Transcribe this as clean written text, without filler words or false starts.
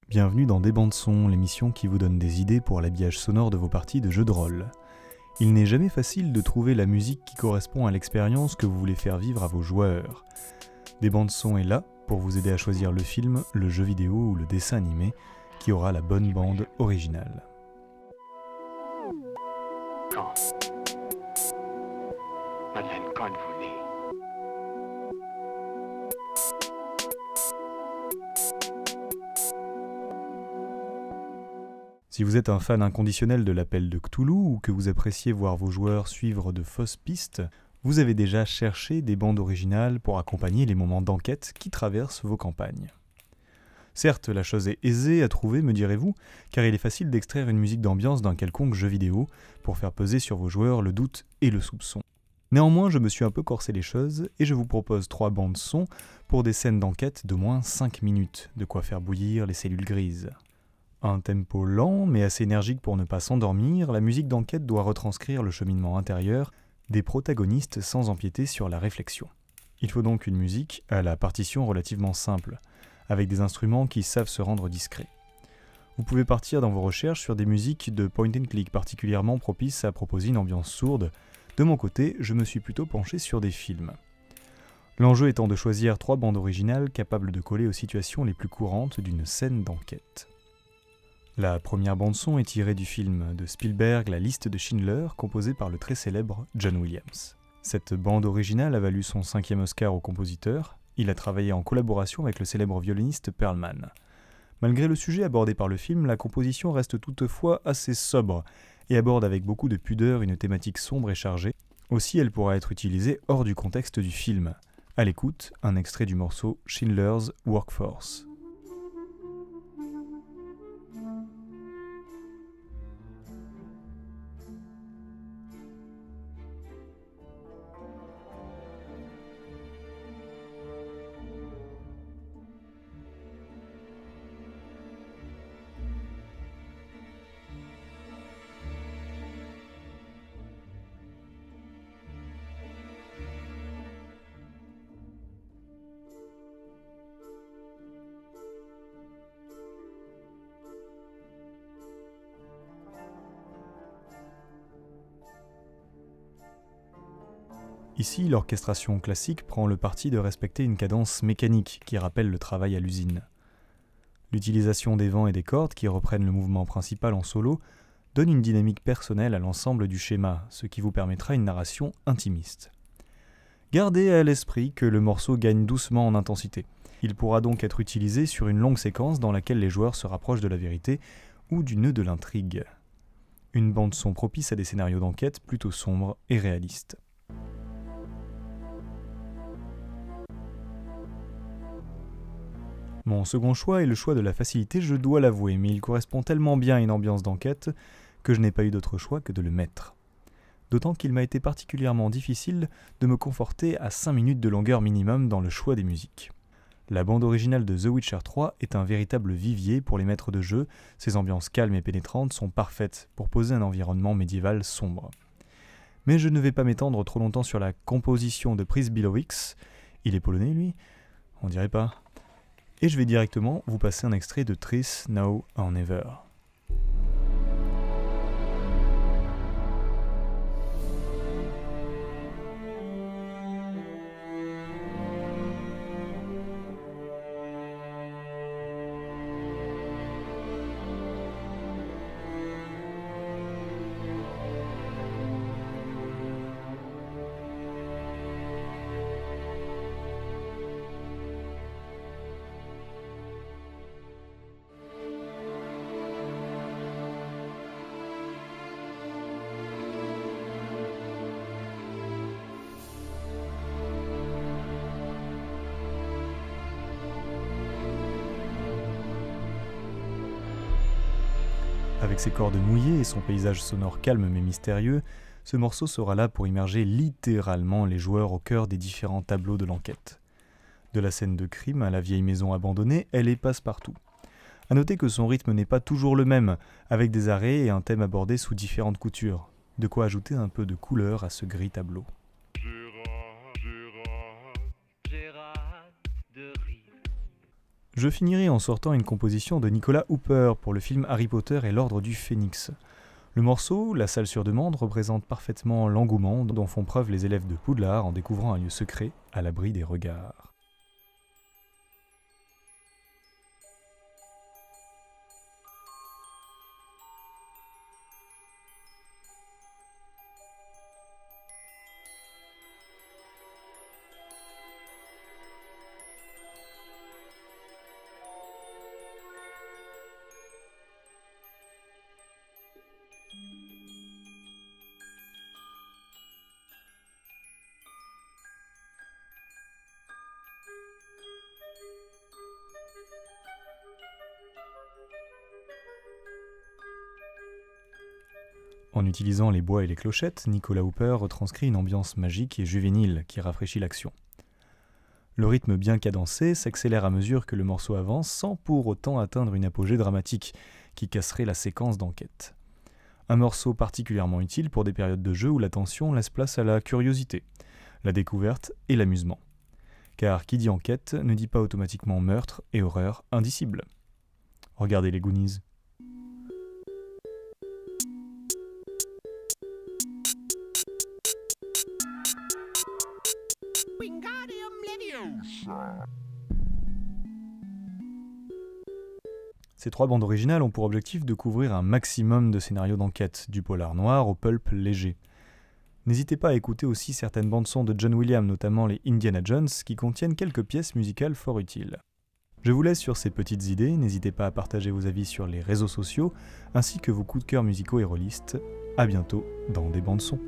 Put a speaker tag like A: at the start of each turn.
A: Bienvenue dans Des bandes son, l'émission qui vous donne des idées pour l'habillage sonore de vos parties de jeux de rôle. Il n'est jamais facile de trouver la musique qui correspond à l'expérience que vous voulez faire vivre à vos joueurs. Des bandes son est là pour vous aider à choisir le film, le jeu vidéo ou le dessin animé qui aura la bonne bande originale.
B: Quand Madeleine, quand êtes-vous née?
A: Si vous êtes un fan inconditionnel de l'appel de Cthulhu ou que vous appréciez voir vos joueurs suivre de fausses pistes, vous avez déjà cherché des bandes originales pour accompagner les moments d'enquête qui traversent vos campagnes. Certes, la chose est aisée à trouver, me direz-vous, car il est facile d'extraire une musique d'ambiance d'un quelconque jeu vidéo pour faire peser sur vos joueurs le doute et le soupçon. Néanmoins, je me suis un peu corsé les choses et je vous propose 3 bandes son pour des scènes d'enquête d'au moins 5 minutes, de quoi faire bouillir les cellules grises. Un tempo lent mais assez énergique pour ne pas s'endormir, la musique d'enquête doit retranscrire le cheminement intérieur des protagonistes sans empiéter sur la réflexion. Il faut donc une musique à la partition relativement simple, avec des instruments qui savent se rendre discrets. Vous pouvez partir dans vos recherches sur des musiques de point and click particulièrement propices à proposer une ambiance sourde. De mon côté, je me suis plutôt penché sur des films. L'enjeu étant de choisir 3 bandes originales capables de coller aux situations les plus courantes d'une scène d'enquête. La première bande-son est tirée du film de Spielberg, La liste de Schindler, composé par le très célèbre John Williams. Cette bande originale a valu son 5e Oscar au compositeur. Il a travaillé en collaboration avec le célèbre violoniste Perlman. Malgré le sujet abordé par le film, la composition reste toutefois assez sobre et aborde avec beaucoup de pudeur une thématique sombre et chargée. Aussi, elle pourra être utilisée hors du contexte du film. À l'écoute, un extrait du morceau Schindler's Workforce. Ici, l'orchestration classique prend le parti de respecter une cadence mécanique qui rappelle le travail à l'usine. L'utilisation des vents et des cordes qui reprennent le mouvement principal en solo donne une dynamique personnelle à l'ensemble du schéma, ce qui vous permettra une narration intimiste. Gardez à l'esprit que le morceau gagne doucement en intensité. Il pourra donc être utilisé sur une longue séquence dans laquelle les joueurs se rapprochent de la vérité ou du nœud de l'intrigue. Une bande-son propice à des scénarios d'enquête plutôt sombres et réalistes. Mon second choix est le choix de la facilité, je dois l'avouer, mais il correspond tellement bien à une ambiance d'enquête que je n'ai pas eu d'autre choix que de le mettre. D'autant qu'il m'a été particulièrement difficile de me conforter à 5 minutes de longueur minimum dans le choix des musiques. La bande originale de The Witcher 3 est un véritable vivier pour les maîtres de jeu, ses ambiances calmes et pénétrantes sont parfaites pour poser un environnement médiéval sombre. Mais je ne vais pas m'étendre trop longtemps sur la composition de Przybyłowicz, il est polonais lui ? On dirait pas. Et je vais directement vous passer un extrait de Tris Now or Never. Avec ses cordes mouillées et son paysage sonore calme mais mystérieux, ce morceau sera là pour immerger littéralement les joueurs au cœur des différents tableaux de l'enquête. De la scène de crime à la vieille maison abandonnée, elle est passe-partout. A noter que son rythme n'est pas toujours le même, avec des arrêts et un thème abordé sous différentes coutures. De quoi ajouter un peu de couleur à ce gris tableau. Je finirai en sortant une composition de Nicolas Hooper pour le film Harry Potter et l'Ordre du Phénix. Le morceau, La salle sur demande, représente parfaitement l'engouement dont font preuve les élèves de Poudlard en découvrant un lieu secret à l'abri des regards. En utilisant les bois et les clochettes, Nicolas Hooper retranscrit une ambiance magique et juvénile qui rafraîchit l'action. Le rythme bien cadencé s'accélère à mesure que le morceau avance sans pour autant atteindre une apogée dramatique qui casserait la séquence d'enquête. Un morceau particulièrement utile pour des périodes de jeu où la tension laisse place à la curiosité, la découverte et l'amusement. Car qui dit enquête ne dit pas automatiquement meurtre et horreur indicible. Regardez les Goonies. Ces 3 bandes originales ont pour objectif de couvrir un maximum de scénarios d'enquête, du polar noir au pulp léger. N'hésitez pas à écouter aussi certaines bandes son de John Williams, notamment les Indiana Jones, qui contiennent quelques pièces musicales fort utiles. Je vous laisse sur ces petites idées, n'hésitez pas à partager vos avis sur les réseaux sociaux, ainsi que vos coups de cœur musicaux et rôlistes. À bientôt dans des bandes son.